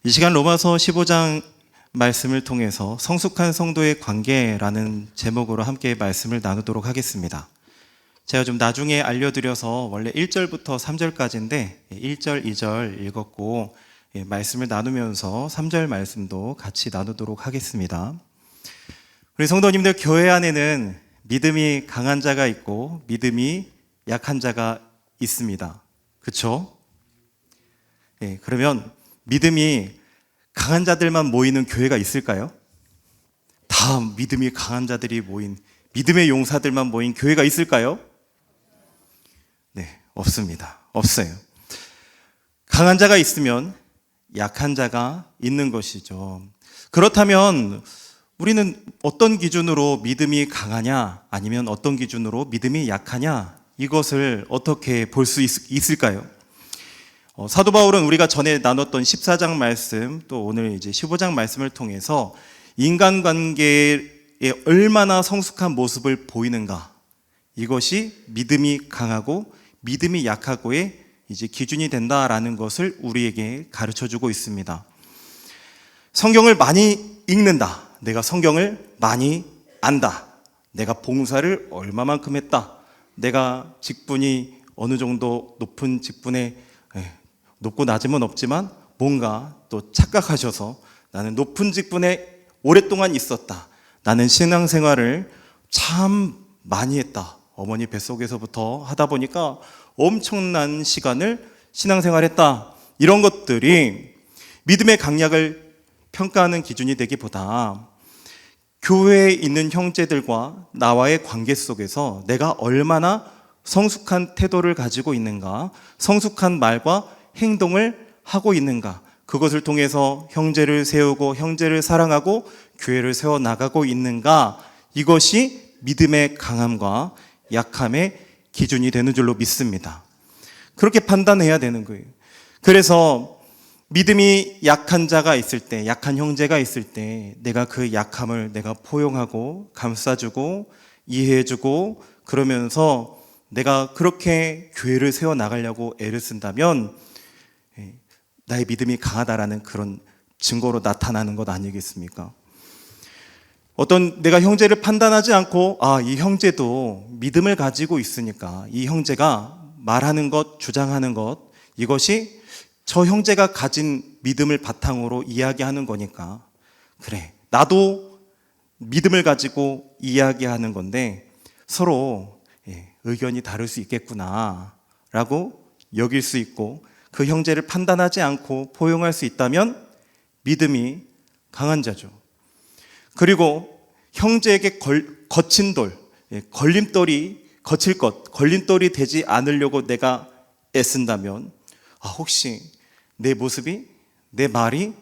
이 시간 로마서 15장 말씀을 통해서 성숙한 성도의 관계라는 제목으로 함께 말씀을 나누도록 하겠습니다. 제가 좀 나중에 알려드려서 원래 1절부터 3절까지인데 1절, 2절 읽었고 말씀을 나누면서 3절 말씀도 같이 나누도록 하겠습니다. 우리 성도님들, 교회 안에는 믿음이 강한 자가 있고 믿음이 약한 자가 있습니다. 그렇죠? 그러면 믿음이 강한 자들만 모이는 교회가 있을까요? 다 믿음이 강한 자들이 모인 믿음의 용사들만 모인 교회가 있을까요? 네, 없습니다. 없어요. 강한 자가 있으면 약한 자가 있는 것이죠. 그렇다면 우리는 어떤 기준으로 믿음이 강하냐, 아니면 어떤 기준으로 믿음이 약하냐, 이것을 어떻게 볼 수 있을까요? 사도 바울은 우리가 전에 나눴던 14장 말씀, 또 오늘 이제 15장 말씀을 통해서 인간관계에 얼마나 성숙한 모습을 보이는가, 이것이 믿음이 강하고 믿음이 약하고의 이제 기준이 된다라는 것을 우리에게 가르쳐주고 있습니다. 성경을 많이 읽는다, 내가 성경을 많이 안다, 내가 봉사를 얼마만큼 했다, 내가 직분이 어느 정도 높은 직분에 높고 낮음은 없지만 뭔가 또 착각하셔서 나는 높은 직분에 오랫동안 있었다, 나는 신앙생활을 참 많이 했다, 어머니 뱃속에서부터 하다 보니까 엄청난 시간을 신앙생활했다, 이런 것들이 믿음의 강약을 평가하는 기준이 되기보다 교회에 있는 형제들과 나와의 관계 속에서 내가 얼마나 성숙한 태도를 가지고 있는가, 성숙한 말과 행동을 하고 있는가, 그것을 통해서 형제를 세우고 형제를 사랑하고 교회를 세워나가고 있는가, 이것이 믿음의 강함과 약함의 기준이 되는 줄로 믿습니다. 그렇게 판단해야 되는 거예요. 그래서 믿음이 약한 자가 있을 때, 약한 형제가 있을 때 내가 그 약함을 내가 포용하고 감싸주고 이해해주고 그러면서 내가 그렇게 교회를 세워나가려고 애를 쓴다면 나의 믿음이 강하다라는 그런 증거로 나타나는 것 아니겠습니까? 어떤 내가 형제를 판단하지 않고 이 형제도 믿음을 가지고 있으니까 이 형제가 말하는 것, 주장하는 것, 이것이 저 형제가 가진 믿음을 바탕으로 이야기하는 거니까 그래, 나도 믿음을 가지고 이야기하는 건데 서로 의견이 다를 수 있겠구나 라고 여길 수 있고, 그 형제를 판단하지 않고 포용할 수 있다면 믿음이 강한 자죠. 그리고 형제에게 거친 돌, 걸림돌이 거칠 것, 걸림돌이 되지 않으려고 내가 애쓴다면 혹시 내 모습이, 내 말이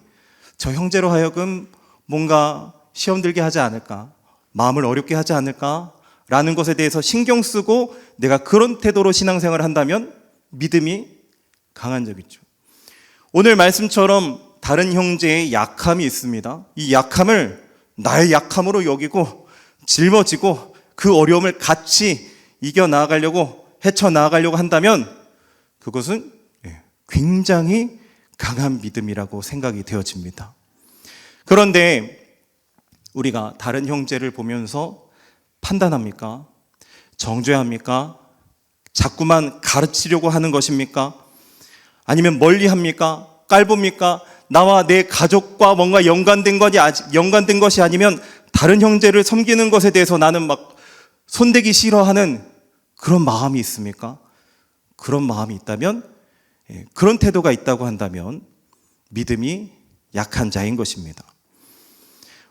저 형제로 하여금 뭔가 시험 들게 하지 않을까, 마음을 어렵게 하지 않을까 라는 것에 대해서 신경 쓰고 내가 그런 태도로 신앙생활을 한다면 믿음이 강한 적이죠. 오늘 말씀처럼 다른 형제의 약함이 있습니다. 이 약함을 나의 약함으로 여기고 짊어지고 그 어려움을 같이 이겨나가려고, 헤쳐나가려고 한다면 그것은 굉장히 강한 믿음이라고 생각이 되어집니다. 그런데 우리가 다른 형제를 보면서 판단합니까? 정죄합니까? 자꾸만 가르치려고 하는 것입니까? 아니면 멀리합니까? 깔봅니까? 나와 내 가족과 뭔가 연관된 것이 아니면 다른 형제를 섬기는 것에 대해서 나는 막 손대기 싫어하는 그런 마음이 있습니까? 그런 마음이 있다면, 그런 태도가 있다고 한다면 믿음이 약한 자인 것입니다.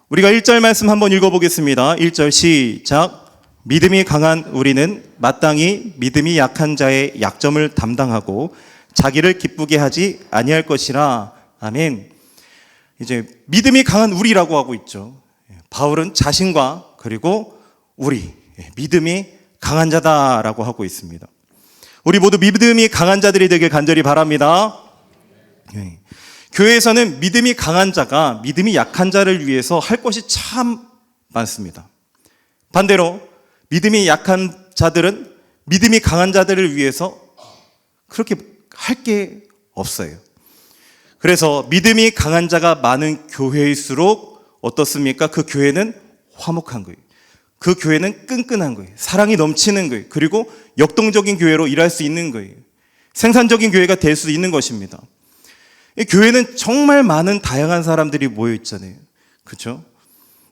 우리가 1절 말씀 한번 읽어보겠습니다. 1절 시작. 믿음이 강한 우리는 마땅히 믿음이 약한 자의 약점을 담당하고 자기를 기쁘게 하지 아니할 것이라. 아멘. 이제 믿음이 강한 우리라고 하고 있죠. 바울은 자신과 그리고 우리, 믿음이 강한 자다라고 하고 있습니다. 우리 모두 믿음이 강한 자들이 되길 간절히 바랍니다. 교회에서는 믿음이 강한 자가 믿음이 약한 자를 위해서 할 것이 참 많습니다. 반대로 믿음이 약한 자들은 믿음이 강한 자들을 위해서 그렇게 할 게 없어요. 그래서 믿음이 강한 자가 많은 교회일수록 어떻습니까? 그 교회는 화목한 거예요. 그 교회는 끈끈한 거예요. 사랑이 넘치는 거예요. 그리고 역동적인 교회로 일할 수 있는 거예요. 생산적인 교회가 될 수 있는 것입니다. 이 교회는 정말 많은 다양한 사람들이 모여 있잖아요. 그렇죠?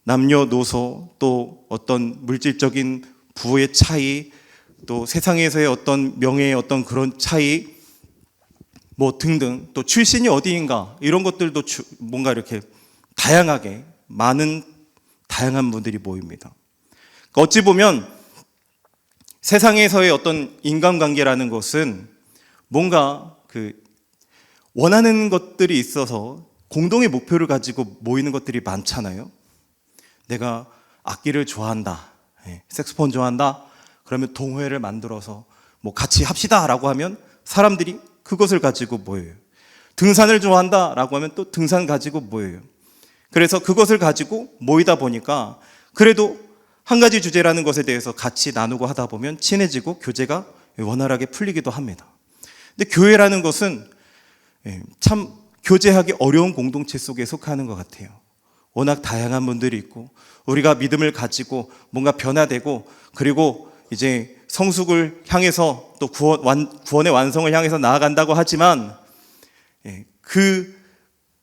남녀노소, 또 어떤 물질적인 부의 차이, 또 세상에서의 어떤 명예의 어떤 그런 차이, 뭐 등등, 또 출신이 어디인가 이런 것들도 뭔가 이렇게 다양하게 많은 다양한 분들이 모입니다. 그러니까 어찌 보면 세상에서의 어떤 인간관계라는 것은 뭔가 원하는 것들이 있어서 공동의 목표를 가지고 모이는 것들이 많잖아요. 내가 악기를 좋아한다, 색소폰 좋아한다, 그러면 동호회를 만들어서 뭐 같이 합시다라고 하면 사람들이 그것을 가지고 모여요. 등산을 좋아한다라고 하면 또 등산 가지고 모여요. 그래서 그것을 가지고 모이다 보니까 그래도 한 가지 주제라는 것에 대해서 같이 나누고 하다 보면 친해지고 교제가 원활하게 풀리기도 합니다. 근데 교회라는 것은 참 교제하기 어려운 공동체 속에 속하는 것 같아요. 워낙 다양한 분들이 있고 우리가 믿음을 가지고 뭔가 변화되고 그리고 이제 성숙을 향해서 또 구원의 완성을 향해서 나아간다고 하지만 그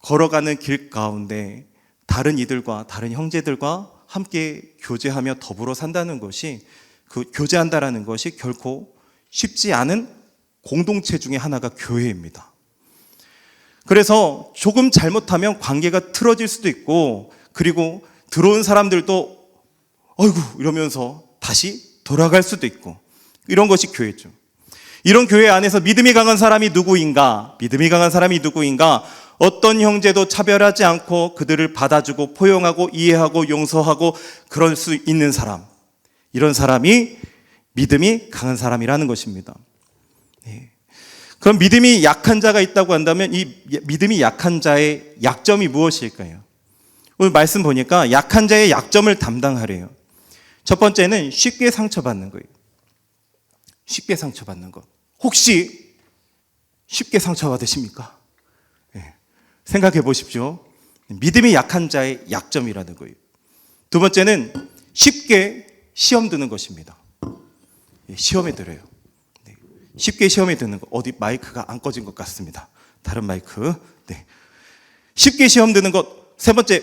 걸어가는 길 가운데 다른 이들과 다른 형제들과 함께 교제하며 더불어 산다는 것이 그 교제한다라는 것이 결코 쉽지 않은 공동체 중에 하나가 교회입니다. 그래서 조금 잘못하면 관계가 틀어질 수도 있고 그리고 들어온 사람들도 어이구 이러면서 다시 돌아갈 수도 있고 이런 것이 교회죠. 이런 교회 안에서 믿음이 강한 사람이 누구인가? 믿음이 강한 사람이 누구인가? 어떤 형제도 차별하지 않고 그들을 받아주고 포용하고 이해하고 용서하고 그럴 수 있는 사람. 이런 사람이 믿음이 강한 사람이라는 것입니다. 그럼 믿음이 약한 자가 있다고 한다면 이 믿음이 약한 자의 약점이 무엇일까요? 오늘 말씀 보니까 약한 자의 약점을 담당하래요. 첫 번째는 쉽게 상처받는 거예요. 쉽게 상처받는 것. 혹시 쉽게 상처받으십니까? 생각해 보십시오. 믿음이 약한 자의 약점이라는 거예요. 두 번째는 쉽게 시험 드는 것입니다. 시험에 들어요. 쉽게 시험에 드는 것. 어디 마이크가 안 꺼진 것 같습니다. 다른 마이크. 쉽게 시험 드는 것. 세 번째,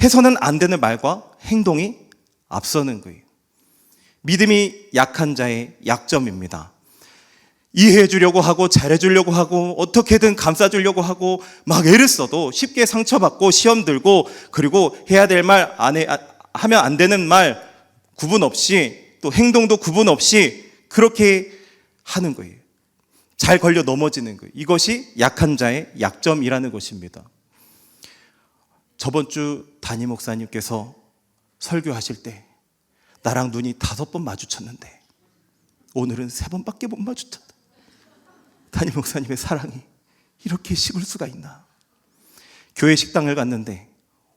해서는 안 되는 말과 행동이 앞서는 거예요. 믿음이 약한 자의 약점입니다. 이해해 주려고 하고 잘해 주려고 하고 어떻게든 감싸 주려고 하고 막 애를 써도 쉽게 상처받고 시험 들고 그리고 해야 될 말 하면 안 되는 말 구분 없이 또 행동도 구분 없이 그렇게 하는 거예요. 잘 걸려 넘어지는 거예요. 이것이 약한 자의 약점이라는 것입니다. 저번 주 담임 목사님께서 설교하실 때 나랑 눈이 5번 마주쳤는데 오늘은 3번밖에 못 마주쳤다. 담임 목사님의 사랑이 이렇게 식을 수가 있나. 교회 식당을 갔는데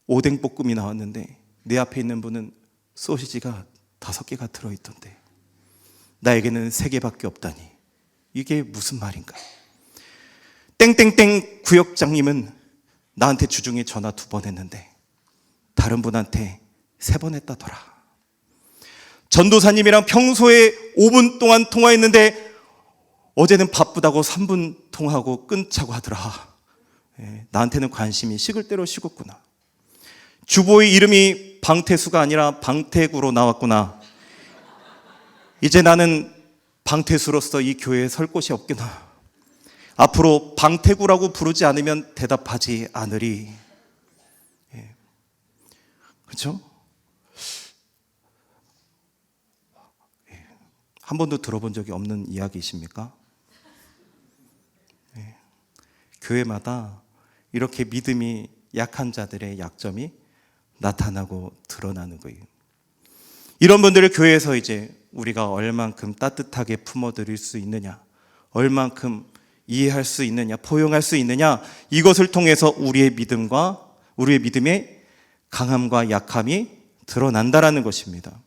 오뎅볶음이 나왔는데 내 앞에 있는 분은 소시지가 5개가 들어있던데 나에게는 3개밖에 없다니 이게 무슨 말인가. 땡땡땡 구역장님은 나한테 주중에 전화 2번 했는데 다른 분한테 3번 했다더라. 전도사님이랑 평소에 5분 동안 통화했는데 어제는 바쁘다고 3분 통화하고 끊자고 하더라. 나한테는 관심이 식을 대로 식었구나. 주보의 이름이 방태수가 아니라 방태구로 나왔구나. 이제 나는 방태수로서 이 교회에 설 곳이 없구나. 앞으로 방태구라고 부르지 않으면 대답하지 않으리. 그렇죠? 한 번도 들어본 적이 없는 이야기이십니까? 교회마다 이렇게 믿음이 약한 자들의 약점이 나타나고 드러나는 거예요. 이런 분들을 교회에서 이제 우리가 얼만큼 따뜻하게 품어드릴 수 있느냐, 얼만큼 이해할 수 있느냐, 포용할 수 있느냐, 이것을 통해서 우리의 믿음과 우리의 믿음의 강함과 약함이 드러난다라는 것입니다.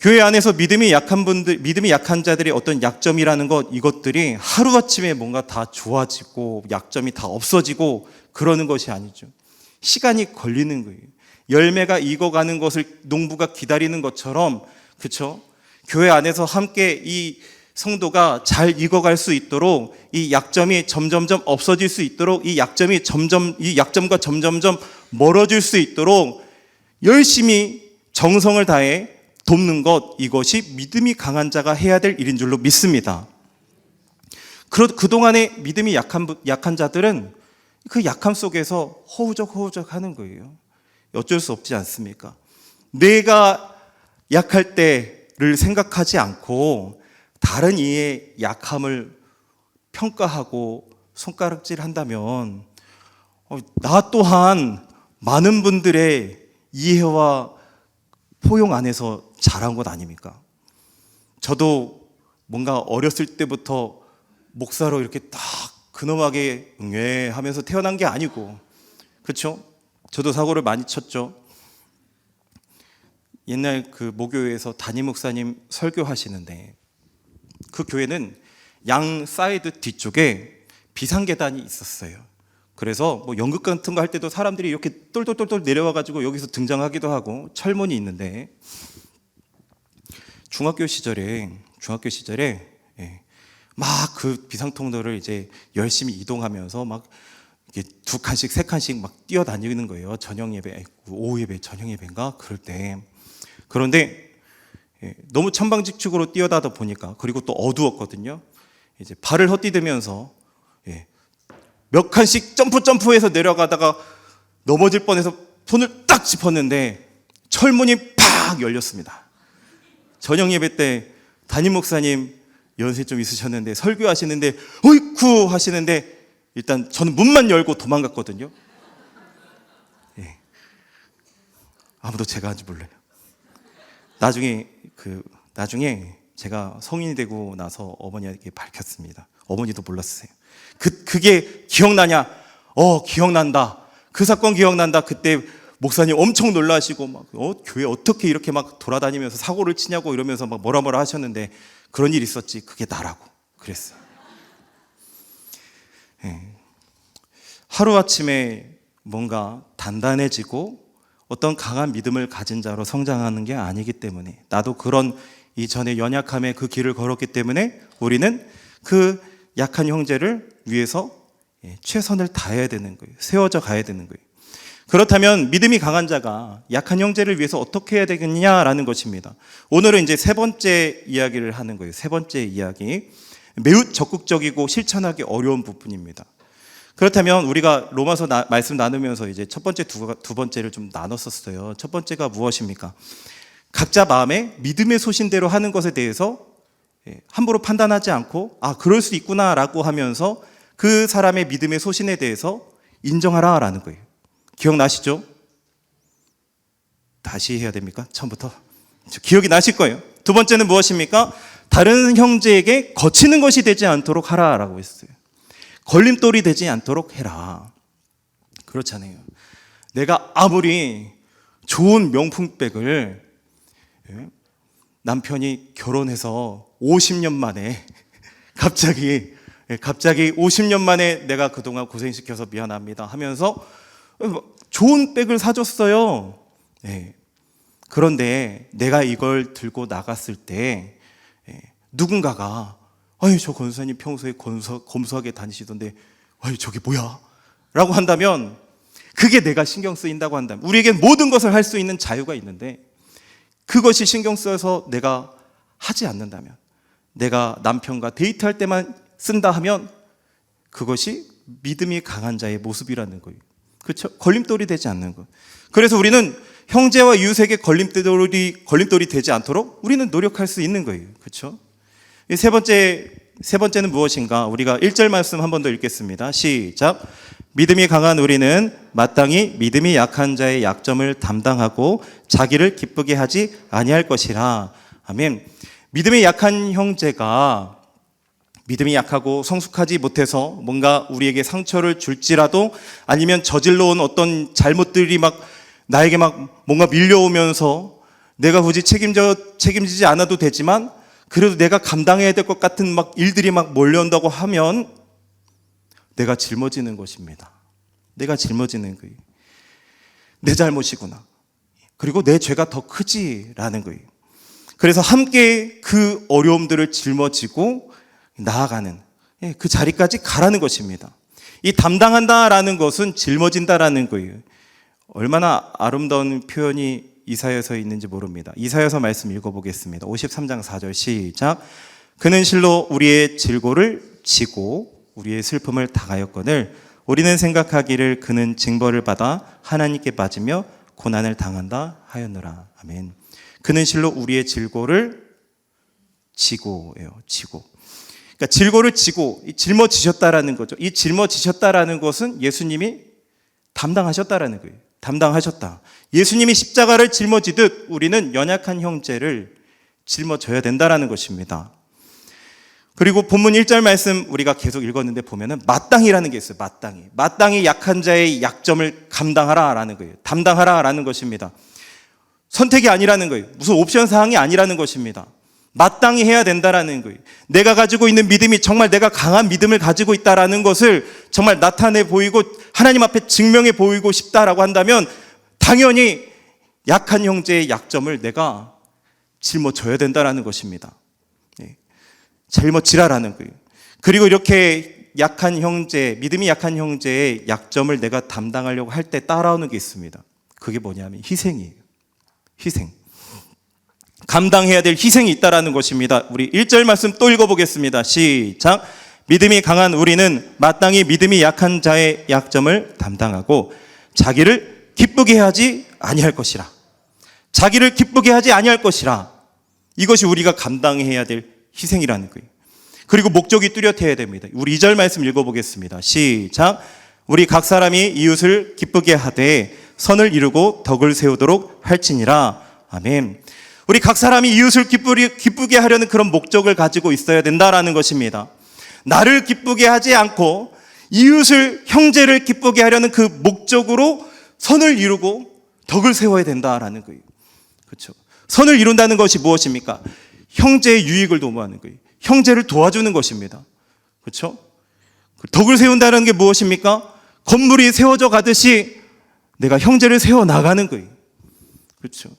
교회 안에서 믿음이 약한 자들의 어떤 약점이라는 것, 이것들이 하루아침에 뭔가 다 좋아지고 약점이 다 없어지고 그러는 것이 아니죠. 시간이 걸리는 거예요. 열매가 익어가는 것을 농부가 기다리는 것처럼, 그렇죠? 교회 안에서 함께 이 성도가 잘 익어갈 수 있도록, 이 약점이 점점점 없어질 수 있도록, 이 약점과 점점점 멀어질 수 있도록 열심히 정성을 다해 돕는 것, 이것이 믿음이 강한 자가 해야 될 일인 줄로 믿습니다. 그동안에 믿음이 약한 자들은 그 약함 속에서 허우적 하는 거예요. 어쩔 수 없지 않습니까? 내가 약할 때를 생각하지 않고 다른 이의 약함을 평가하고 손가락질 한다면 나 또한 많은 분들의 이해와 포용 안에서 자란 것 아닙니까? 저도 뭔가 어렸을 때부터 목사로 이렇게 딱 근엄하게 응애 하면서 태어난 게 아니고, 그렇죠? 저도 사고를 많이 쳤죠. 옛날 그 모교회에서 담임 목사님 설교하시는데, 그 교회는 양 사이드 뒤쪽에 비상계단이 있었어요. 그래서 뭐 연극 같은 거 할 때도 사람들이 이렇게 똘똘똘똘 내려와가지고 여기서 등장하기도 하고, 철문이 있는데, 중학교 시절에 막 그 비상통로를 이제 열심히 이동하면서 막 이렇게 2칸씩 3칸씩 막 뛰어다니는 거예요. 저녁 예배, 오후 예배, 저녁 예배인가 그럴 때. 그런데 너무 천방지축으로 뛰어다다 보니까, 그리고 또 어두웠거든요. 이제 발을 헛디디면서 몇 칸씩 점프해서 내려가다가 넘어질 뻔해서 손을 딱 짚었는데 철문이 팍 열렸습니다. 저녁 예배 때 담임 목사님 연세 좀 있으셨는데 설교하시는데 어이쿠 하시는데, 일단 저는 문만 열고 도망갔거든요. 아무도 제가 한지 몰라요. 나중에 제가 성인이 되고 나서 어머니에게 밝혔습니다. 어머니도 몰랐어요. 그게 기억나냐? 기억난다. 그 사건 기억난다. 그때 목사님 엄청 놀라시고 막 교회 어떻게 이렇게 막 돌아다니면서 사고를 치냐고 이러면서 막 뭐라 하셨는데, 그런 일이 있었지. 그게 나라고 그랬어요. 하루아침에 뭔가 단단해지고 어떤 강한 믿음을 가진 자로 성장하는 게 아니기 때문에, 나도 그런 이전에 연약함의 그 길을 걸었기 때문에 우리는 그 약한 형제를 위해서 최선을 다해야 되는 거예요. 세워져 가야 되는 거예요. 그렇다면 믿음이 강한 자가 약한 형제를 위해서 어떻게 해야 되겠냐라는 것입니다. 오늘은 이제 세 번째 이야기를 하는 거예요. 세 번째 이야기. 매우 적극적이고 실천하기 어려운 부분입니다. 그렇다면 우리가 로마서 말씀 나누면서 이제 첫 번째, 두 번째를 좀 나눴었어요. 첫 번째가 무엇입니까? 각자 마음에 믿음의 소신대로 하는 것에 대해서 함부로 판단하지 않고, 그럴 수 있구나라고 하면서 그 사람의 믿음의 소신에 대해서 인정하라라는 거예요. 기억나시죠? 다시 해야 됩니까? 처음부터? 기억이 나실 거예요. 두 번째는 무엇입니까? 다른 형제에게 거치는 것이 되지 않도록 하라라고 했어요. 걸림돌이 되지 않도록 해라. 그렇잖아요. 내가 아무리 좋은 명품백을 남편이 결혼해서 50년 만에 갑자기 50년 만에 내가 그동안 고생시켜서 미안합니다 하면서 좋은 백을 사줬어요. 그런데 내가 이걸 들고 나갔을 때 누군가가 저 권사님 평소에 검소하게 다니시던데 저게 뭐야? 라고 한다면, 그게 내가 신경 쓰인다고 한다면, 우리에겐 모든 것을 할 수 있는 자유가 있는데 그것이 신경 쓰여서 내가 하지 않는다면, 내가 남편과 데이트할 때만 쓴다 하면 그것이 믿음이 강한 자의 모습이라는 거예요. 그렇죠? 걸림돌이 되지 않는 것. 그래서 우리는 형제와 이웃에게 걸림돌이 되지 않도록 우리는 노력할 수 있는 거예요. 그렇죠? 세 번째는 무엇인가? 우리가 1절 말씀 한 번 더 읽겠습니다. 시작. 믿음이 강한 우리는 마땅히 믿음이 약한 자의 약점을 담당하고 자기를 기쁘게 하지 아니할 것이라. 아멘. 믿음이 약한 형제가 믿음이 약하고 성숙하지 못해서 뭔가 우리에게 상처를 줄지라도, 아니면 저질러 온 어떤 잘못들이 막 나에게 막 뭔가 밀려오면서 내가 굳이 책임지지 않아도 되지만 그래도 내가 감당해야 될 것 같은 막 일들이 막 몰려온다고 하면 내가 짊어지는 것입니다. 내가 짊어지는 거예요. 내 잘못이구나. 그리고 내 죄가 더 크지라는 거예요. 그래서 함께 그 어려움들을 짊어지고 나아가는 그 자리까지 가라는 것입니다. 이 담당한다라는 것은 짊어진다라는 거예요. 얼마나 아름다운 표현이 이사야서에 있는지 모릅니다. 이사야서 말씀 읽어보겠습니다. 53장 4절 시작. 그는 실로 우리의 질고를 지고 우리의 슬픔을 당하였거늘 우리는 생각하기를 그는 징벌을 받아 하나님께 빠지며 고난을 당한다 하였노라. 아멘. 그는 실로 우리의 질고를 지고예요. 지고. 그러니까 질고를 지고 짊어지셨다라는 거죠. 이 짊어지셨다라는 것은 예수님이 담당하셨다라는 거예요. 담당하셨다. 예수님이 십자가를 짊어지듯 우리는 연약한 형제를 짊어져야 된다라는 것입니다. 그리고 본문 1절 말씀 우리가 계속 읽었는데 보면은 마땅히라는 게 있어요. 마땅히 약한 자의 약점을 감당하라라는 거예요. 담당하라라는 것입니다. 선택이 아니라는 거예요. 무슨 옵션 사항이 아니라는 것입니다. 마땅히 해야 된다라는 거예요. 내가 가지고 있는 믿음이 정말 내가 강한 믿음을 가지고 있다라는 것을 정말 나타내 보이고 하나님 앞에 증명해 보이고 싶다라고 한다면 당연히 약한 형제의 약점을 내가 짊어져야 된다라는 것입니다. 짊어지라라는 거예요. 그리고 이렇게 약한 형제, 믿음이 약한 형제의 약점을 내가 담당하려고 할 때 따라오는 게 있습니다. 그게 뭐냐면 희생이에요. 희생. 감당해야 될 희생이 있다라는 것입니다. 우리 1절 말씀 또 읽어보겠습니다. 시작. 믿음이 강한 우리는 마땅히 믿음이 약한 자의 약점을 담당하고 자기를 기쁘게 하지 아니할 것이라. 자기를 기쁘게 하지 아니할 것이라. 이것이 우리가 감당해야 될 희생이라는 거예요. 그리고 목적이 뚜렷해야 됩니다. 우리 2절 말씀 읽어보겠습니다. 시작. 우리 각 사람이 이웃을 기쁘게 하되 선을 이루고 덕을 세우도록 할지니라. 아멘. 우리 각 사람이 이웃을 기쁘게 하려는 그런 목적을 가지고 있어야 된다라는 것입니다. 나를 기쁘게 하지 않고 이웃을, 형제를 기쁘게 하려는 그 목적으로 선을 이루고 덕을 세워야 된다라는 거예요. 그렇죠? 선을 이룬다는 것이 무엇입니까? 형제의 유익을 도모하는 거예요. 형제를 도와주는 것입니다. 그렇죠? 덕을 세운다는 게 무엇입니까? 건물이 세워져 가듯이 내가 형제를 세워 나가는 거예요. 그렇죠?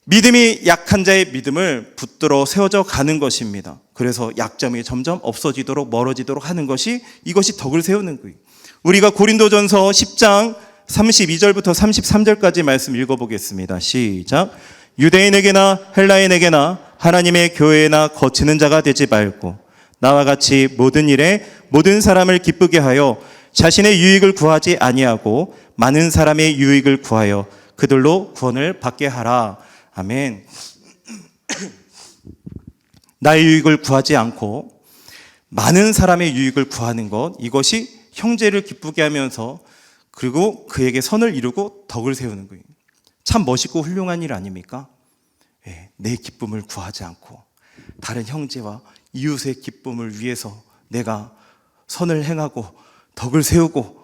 믿음이 약한 자의 믿음을 붙들어 세워져 가는 것입니다. 그래서 약점이 점점 없어지도록 멀어지도록 하는 것이 이것이 덕을 세우는 거예요. 우리가 고린도전서 10장 32절부터 33절까지 말씀 읽어보겠습니다. 시작. 유대인에게나 헬라인에게나 하나님의 교회나 거치는 자가 되지 말고 나와 같이 모든 일에 모든 사람을 기쁘게 하여 자신의 유익을 구하지 아니하고 많은 사람의 유익을 구하여 그들로 구원을 받게 하라. 아멘. 나의 유익을 구하지 않고 많은 사람의 유익을 구하는 것, 이것이 형제를 기쁘게 하면서 그리고 그에게 선을 이루고 덕을 세우는 거예요. 참 멋있고 훌륭한 일 아닙니까? 내 기쁨을 구하지 않고 다른 형제와 이웃의 기쁨을 위해서 내가 선을 행하고 덕을 세우고,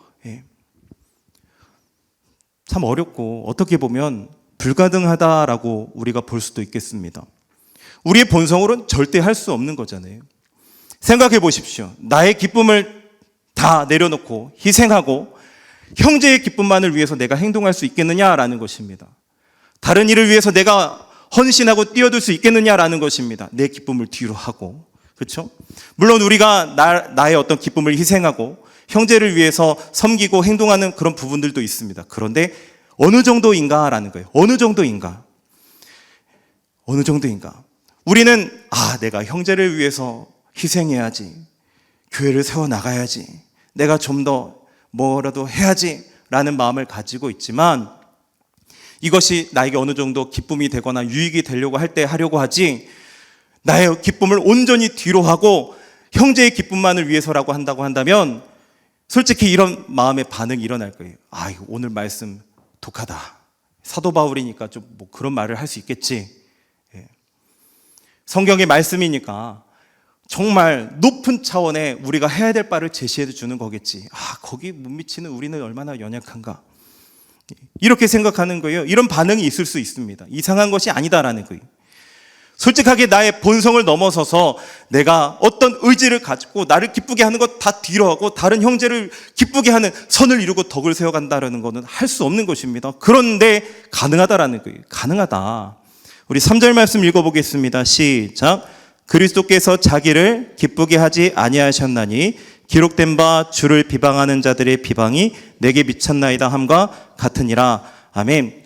참 어렵고 어떻게 보면 불가능하다라고 우리가 볼 수도 있겠습니다. 우리의 본성으로는 절대 할 수 없는 거잖아요. 생각해 보십시오. 나의 기쁨을 다 내려놓고 희생하고 형제의 기쁨만을 위해서 내가 행동할 수 있겠느냐라는 것입니다. 다른 일을 위해서 내가 헌신하고 뛰어들 수 있겠느냐라는 것입니다. 내 기쁨을 뒤로 하고. 그렇죠? 물론 우리가 나의 어떤 기쁨을 희생하고 형제를 위해서 섬기고 행동하는 그런 부분들도 있습니다. 그런데 어느 정도인가라는 거예요. 어느 정도인가? 우리는 내가 형제를 위해서 희생해야지. 교회를 세워나가야지. 내가 좀 더 뭐라도 해야지 라는 마음을 가지고 있지만 이것이 나에게 어느 정도 기쁨이 되거나 유익이 되려고 할 때 하려고 하지, 나의 기쁨을 온전히 뒤로 하고 형제의 기쁨만을 위해서라고 한다고 한다면 솔직히 이런 마음의 반응이 일어날 거예요. 오늘 말씀 독하다. 사도 바울이니까 좀 뭐 그런 말을 할 수 있겠지. 성경의 말씀이니까 정말 높은 차원의 우리가 해야 될 바를 제시해 주는 거겠지. 거기 못 미치는 우리는 얼마나 연약한가. 이렇게 생각하는 거예요. 이런 반응이 있을 수 있습니다. 이상한 것이 아니다라는 거예요. 솔직하게 나의 본성을 넘어서서 내가 어떤 의지를 가지고 나를 기쁘게 하는 것 다 뒤로하고 다른 형제를 기쁘게 하는 선을 이루고 덕을 세워간다라는 것은 할 수 없는 것입니다. 그런데 가능하다라는 거예요. 가능하다. 우리 3절 말씀 읽어보겠습니다. 시작. 그리스도께서 자기를 기쁘게 하지 아니하셨나니 기록된 바 주를 비방하는 자들의 비방이 내게 미쳤나이다 함과 같으니라. 아멘.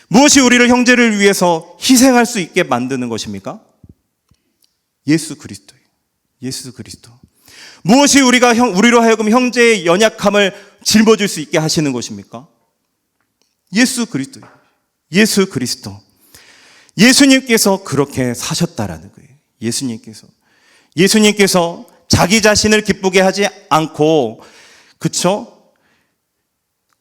무엇이 우리를 형제를 위해서 희생할 수 있게 만드는 것입니까? 예수 그리스도예요. 예수 그리스도. 무엇이 우리로 하여금 형제의 연약함을 짊어질 수 있게 하시는 것입니까? 예수 그리스도예요. 예수 그리스도. 예수님께서 그렇게 사셨다라는 거예요. 예수님께서 자기 자신을 기쁘게 하지 않고, 그쵸?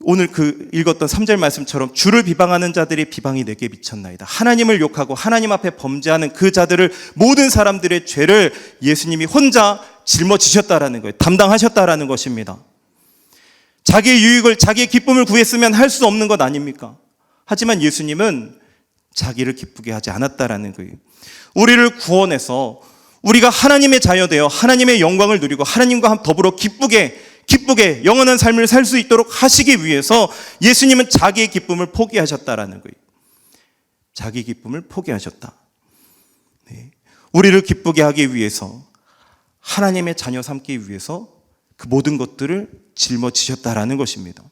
오늘 읽었던 3절 말씀처럼 주를 비방하는 자들의 비방이 내게 미쳤나이다. 하나님을 욕하고 하나님 앞에 범죄하는 그 자들을, 모든 사람들의 죄를 예수님이 혼자 짊어지셨다라는 거예요. 담당하셨다라는 것입니다. 자기의 유익을, 자기의 기쁨을 구했으면 할 수 없는 것 아닙니까? 하지만 예수님은 자기를 기쁘게 하지 않았다라는 거예요. 우리를 구원해서 우리가 하나님의 자녀되어 하나님의 영광을 누리고 하나님과 더불어 기쁘게 영원한 삶을 살 수 있도록 하시기 위해서 예수님은 자기의 기쁨을 포기하셨다라는 거예요. 자기 기쁨을 포기하셨다. 네. 우리를 기쁘게 하기 위해서, 하나님의 자녀 삼기 위해서 그 모든 것들을 짊어지셨다라는 것입니다.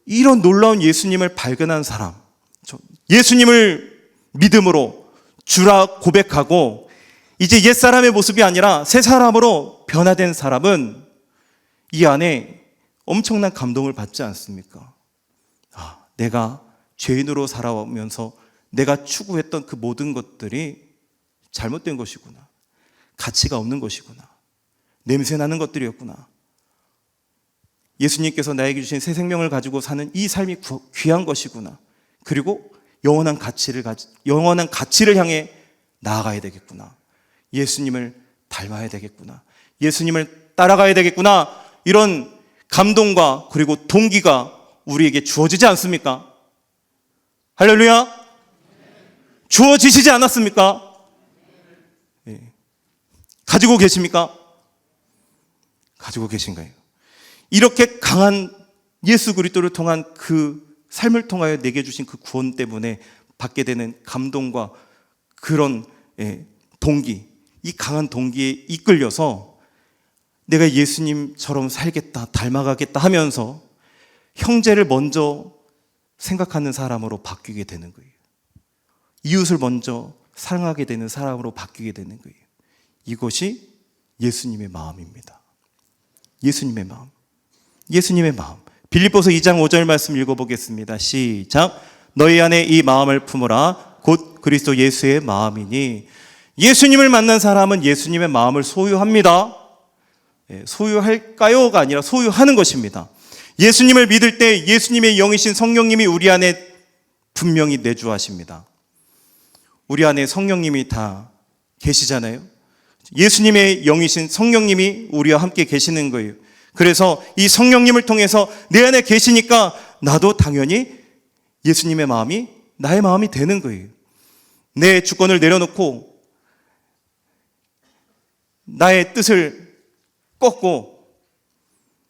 이런 놀라운 예수님을 발견한 사람, 예수님을 믿음으로 주라 고백하고 이제 옛사람의 모습이 아니라 새 사람으로 변화된 사람은 이 안에 엄청난 감동을 받지 않습니까? 내가 죄인으로 살아오면서 내가 추구했던 그 모든 것들이 잘못된 것이구나. 가치가 없는 것이구나. 냄새나는 것들이었구나. 예수님께서 나에게 주신 새 생명을 가지고 사는 이 삶이 귀한 것이구나. 그리고 영원한 가치를 향해 나아가야 되겠구나. 예수님을 닮아야 되겠구나. 예수님을 따라가야 되겠구나. 이런 감동과 그리고 동기가 우리에게 주어지지 않습니까? 할렐루야! 주어지시지 않았습니까? 네. 가지고 계십니까? 가지고 계신가요? 이렇게 강한 예수 그리스도를 통한 그 삶을 통하여 내게 주신 그 구원 때문에 받게 되는 감동과 그런 동기, 이 강한 동기에 이끌려서 내가 예수님처럼 살겠다, 닮아가겠다 하면서 형제를 먼저 생각하는 사람으로 바뀌게 되는 거예요. 이웃을 먼저 사랑하게 되는 사람으로 바뀌게 되는 거예요. 이것이 예수님의 마음입니다. 예수님의 마음. 예수님의 마음. 빌립보서 2장 5절 말씀 읽어보겠습니다. 시작. 너희 안에 이 마음을 품으라. 곧 그리스도 예수의 마음이니. 예수님을 만난 사람은 예수님의 마음을 소유합니다. 소유할까요가 아니라 소유하는 것입니다. 예수님을 믿을 때 예수님의 영이신 성령님이 우리 안에 분명히 내주하십니다. 우리 안에 성령님이 다 계시잖아요. 예수님의 영이신 성령님이 우리와 함께 계시는 거예요. 그래서 이 성령님을 통해서 내 안에 계시니까 나도 당연히 예수님의 마음이 나의 마음이 되는 거예요. 내 주권을 내려놓고 나의 뜻을 꺾고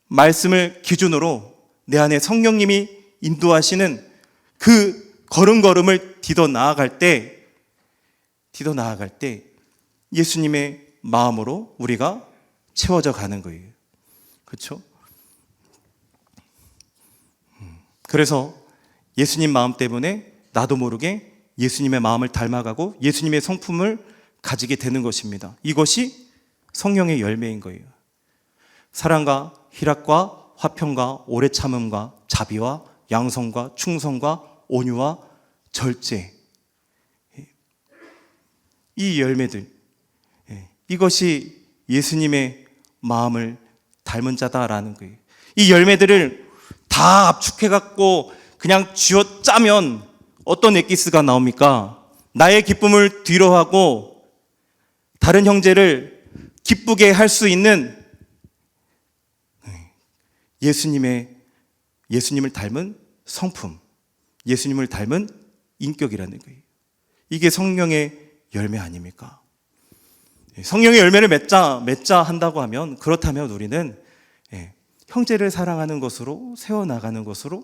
말씀을 기준으로 내 안에 성령님이 인도하시는 그 걸음걸음을 디뎌 나아갈 때 예수님의 마음으로 우리가 채워져 가는 거예요. 그렇죠? 그래서 예수님 마음 때문에 나도 모르게 예수님의 마음을 닮아가고 예수님의 성품을 가지게 되는 것입니다. 이것이 성령의 열매인 거예요. 사랑과 희락과 화평과 오래 참음과 자비와 양성과 충성과 온유와 절제. 이 열매들, 이것이 예수님의 마음을 닮은 자다라는 거예요. 이 열매들을 다 압축해갖고 그냥 쥐어 짜면 어떤 엑기스가 나옵니까? 나의 기쁨을 뒤로하고 다른 형제를 기쁘게 할 수 있는 예수님을 닮은 성품, 예수님을 닮은 인격이라는 거예요. 이게 성령의 열매 아닙니까? 성령의 열매를 맺자 한다고 하면, 그렇다면 우리는 형제를 사랑하는 것으로, 세워나가는 것으로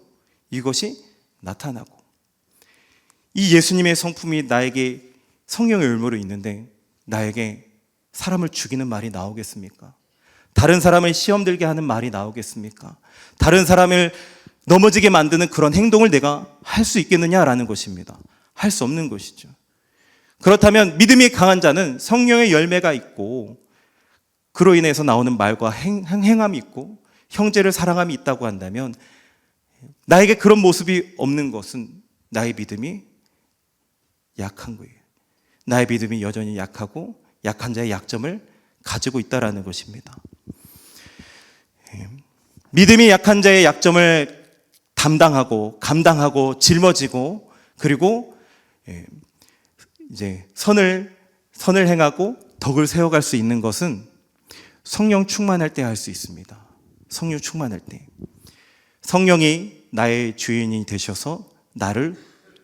이것이 나타나고, 이 예수님의 성품이 나에게 성령의 열매로 있는데 나에게 사람을 죽이는 말이 나오겠습니까? 다른 사람을 시험 들게 하는 말이 나오겠습니까? 다른 사람을 넘어지게 만드는 그런 행동을 내가 할 수 있겠느냐라는 것입니다. 할 수 없는 것이죠. 그렇다면 믿음이 강한 자는 성령의 열매가 있고, 그로 인해서 나오는 말과 행함이 있고, 형제를 사랑함이 있다고 한다면, 나에게 그런 모습이 없는 것은 나의 믿음이 약한 거예요. 나의 믿음이 여전히 약하고 약한 자의 약점을 가지고 있다라는 것입니다. 믿음이 약한 자의 약점을 담당하고 감당하고 짊어지고, 그리고 이제 선을 행하고 덕을 세워갈 수 있는 것은 성령 충만할 때 할 수 있습니다. 성령 충만할 때, 성령이 나의 주인이 되셔서 나를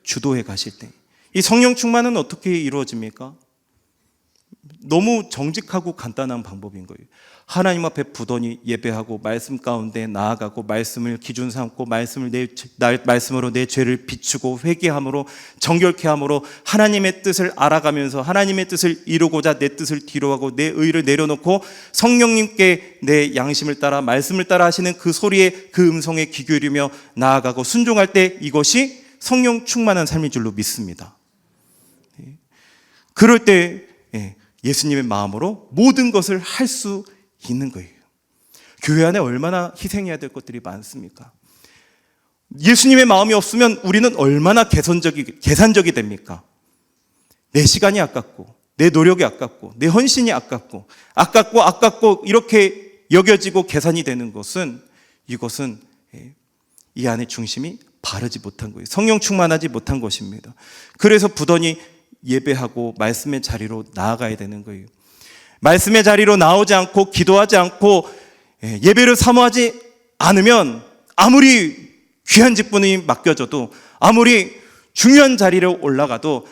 주도해 가실 때, 이 성령 충만은 어떻게 이루어집니까? 너무 정직하고 간단한 방법인 거예요. 하나님 앞에 부단히 예배하고 말씀 가운데 나아가고, 말씀을 기준 삼고, 말씀으로 내 죄를 비추고, 회개함으로, 정결케 함으로 하나님의 뜻을 알아가면서 하나님의 뜻을 이루고자 내 뜻을 뒤로하고 내 의를 내려놓고 성령님께 내 양심을 따라, 말씀을 따라 하시는 그 소리에, 그 음성에 귀 기울이며 나아가고 순종할 때, 이것이 성령 충만한 삶인 줄로 믿습니다. 그럴 때 예수님의 마음으로 모든 것을 할 수 있는 거예요. 교회 안에 얼마나 희생해야 될 것들이 많습니까? 예수님의 마음이 없으면 우리는 얼마나 계산적이 됩니까? 내 시간이 아깝고, 내 노력이 아깝고, 내 헌신이 아깝고 이렇게 여겨지고 계산이 되는 것은, 이것은 이 안의 중심이 바르지 못한 거예요. 성령 충만하지 못한 것입니다. 그래서 부단히 예배하고 말씀의 자리로 나아가야 되는 거예요. 말씀의 자리로 나오지 않고 기도하지 않고 예배를 사모하지 않으면, 아무리 귀한 직분이 맡겨져도, 아무리 중요한 자리에 올라가도,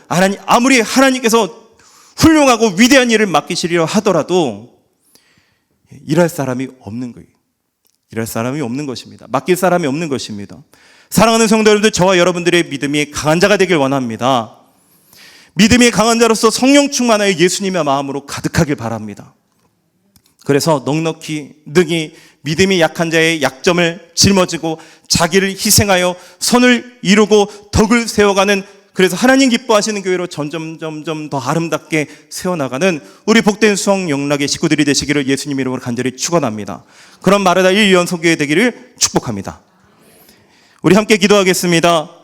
아무리 하나님께서 훌륭하고 위대한 일을 맡기시려 하더라도 일할 사람이 없는 거예요. 일할 사람이 없는 것입니다. 맡길 사람이 없는 것입니다. 사랑하는 성도 여러분들, 저와 여러분들의 믿음이 강한 자가 되길 원합니다. 믿음이 강한 자로서 성령 충만하여 예수님의 마음으로 가득하길 바랍니다. 그래서 넉넉히 능히 믿음이 약한 자의 약점을 짊어지고 자기를 희생하여 선을 이루고 덕을 세워가는, 그래서 하나님 기뻐하시는 교회로 점점 더 아름답게 세워나가는 우리 복된 수홍 영락의 식구들이 되시기를 예수님 이름으로 간절히 축원합니다. 그런 마르다 1연소교회 되기를 축복합니다. 우리 함께 기도하겠습니다.